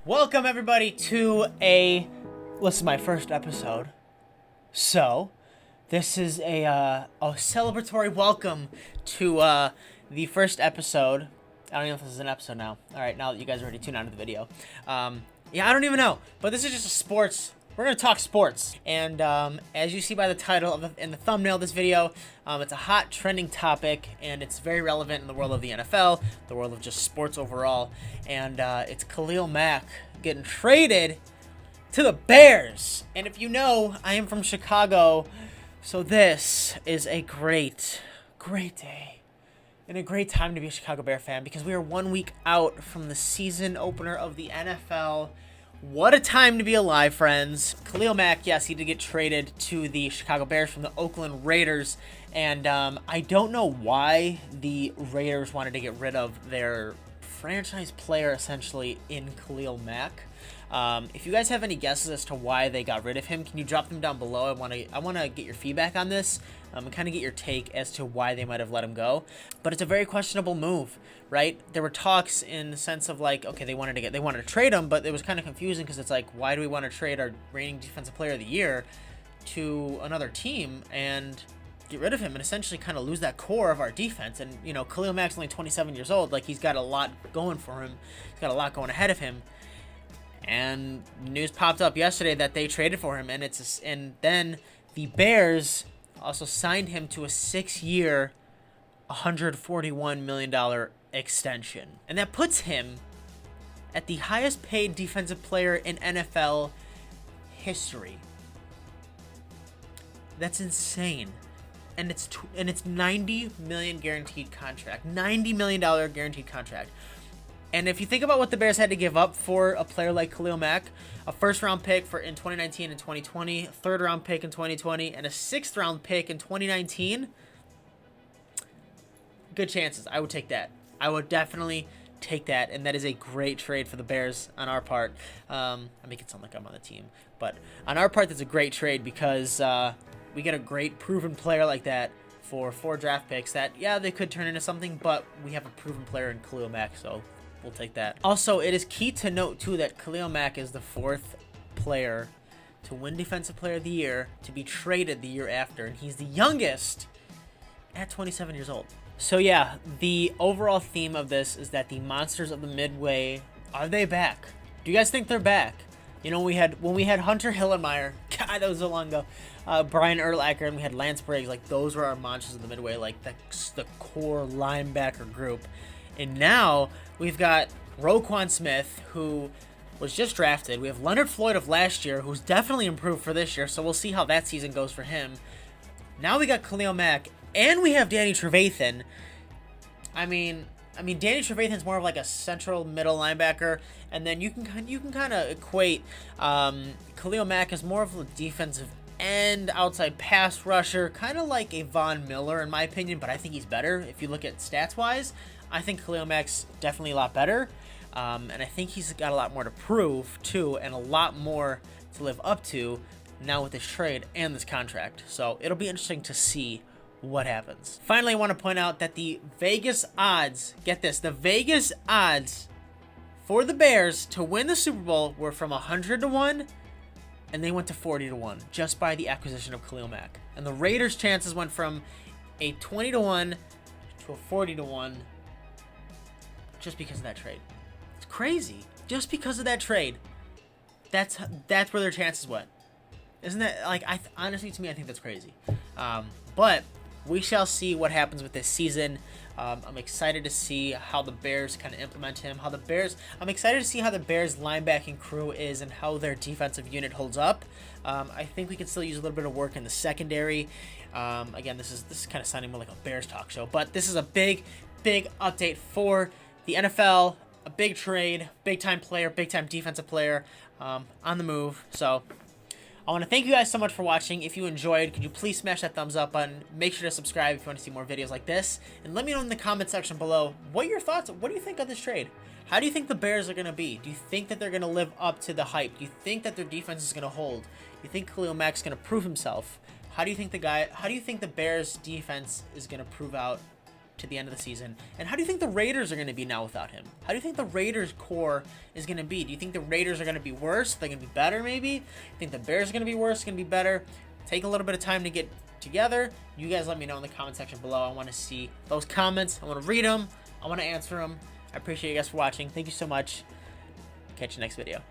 Welcome everybody to this is my first episode. So, this is a celebratory welcome to the first episode. I don't even know if this is an episode now. All right, now that you guys are already tuned onto the video. Yeah, I don't even know. But this is just a sports. We're gonna talk sports, and as you see by the title and the thumbnail of this video, it's a hot trending topic, and it's very relevant in the world of the NFL, the world of just sports overall, and it's Kahlil Mack getting traded to the Bears. And if you know, I am from Chicago, so this is a great day and a great time to be a Chicago Bear fan because we are 1 week out from the season opener of the NFL. What a time to be alive, friends. Kahlil Mack, yes, he did get traded to the Chicago Bears from the Oakland Raiders. And I don't know why the Raiders wanted to get rid of their franchise player, essentially, in Kahlil Mack. If you guys have any guesses as to why they got rid of him, can you drop them down below? I want to get your feedback on this and kind of get your take as to why they might have let him go. But it's a very questionable move, right? There were talks in the sense of like, okay, they wanted to trade him, but it was kind of confusing because it's like, why do we want to trade our reigning defensive player of the year to another team and get rid of him and essentially kind of lose that core of our defense? And you know, Kahlil Mack's only 27 years old. Like, he's got a lot going for him. He's got a lot going ahead of him. And news popped up yesterday that they traded for him, and then the Bears also signed him to a 6-year, $141 million extension. And that puts him at the highest paid defensive player in NFL history. That's insane. And it's $90 million guaranteed contract. $90 million guaranteed contract. And if you think about what the Bears had to give up for a player like Kahlil Mack, a first-round pick in 2019 and 2020, a third-round pick in 2020, and a sixth-round pick in 2019, good chances. I would take that. I would definitely take that, and that is a great trade for the Bears on our part. I make it sound like I'm on the team, but on our part, that's a great trade because we get a great proven player like that for 4 draft picks that, yeah, they could turn into something, but we have a proven player in Kahlil Mack, so we'll take that. Also, it is key to note, too, that Kahlil Mack is the 4th player to win Defensive Player of the Year, to be traded the year after, and he's the youngest at 27 years old. So, yeah, the overall theme of this is that the monsters of the Midway, are they back? Do you guys think they're back? You know, when we had Hunter Hillenmeyer, God, that was so long ago, Brian Urlacher, and we had Lance Briggs, like, those were our monsters of the Midway, like, the core linebacker group. And now we've got Roquan Smith, who was just drafted. We have Leonard Floyd of last year, who's definitely improved for this year, so we'll see how that season goes for him. Now we got Kahlil Mack, and we have Danny Trevathan. I mean, Danny Trevathan's more of like a central middle linebacker, and then you can kind of equate Kahlil Mack as more of a defensive end, outside pass rusher, kind of like a Von Miller in my opinion, but I think he's better if you look at stats-wise. I think Kahlil Mack's definitely a lot better, and I think he's got a lot more to prove, too, and a lot more to live up to now with this trade and this contract. So it'll be interesting to see what happens. Finally, I want to point out that the Vegas odds, get this, the Vegas odds for the Bears to win the Super Bowl were from 100 to 1, and they went to 40 to 1 just by the acquisition of Kahlil Mack. And the Raiders' chances went from a 20 to 1 to a 40 to 1. Just because of that trade. It's crazy. Just because of that trade. That's where their chances went. Isn't that, like, honestly, to me, I think that's crazy. But we shall see what happens with this season. I'm excited to see how the Bears kind of implement him. I'm excited to see how the Bears linebacking crew is and how their defensive unit holds up. I think we can still use a little bit of work in the secondary. Again, this is kind of sounding more like a Bears talk show, but this is a big update for the NFL, a big trade, big-time player, big-time defensive player on the move. So I want to thank you guys so much for watching. If you enjoyed, could you please smash that thumbs up button? Make sure to subscribe if you want to see more videos like this. And let me know in the comment section below, what are your thoughts? What do you think of this trade? How do you think the Bears are going to be? Do you think that they're going to live up to the hype? Do you think that their defense is going to hold? Do you think Kahlil Mack's going to prove himself? How do you think the Bears defense is going to prove out to the end of the season? And how do you think the Raiders are going to be now without him? How do you think the Raiders core is going to be? Do you think the Raiders are going to be worse? They're going to be better, maybe? You think the Bears are going to be worse? Going to be better? Take a little bit of time to get together. You guys let me know in the comment section below. I want to see those comments. I want to read them. I want to answer them. I appreciate you guys for watching. Thank you so much. Catch you next video.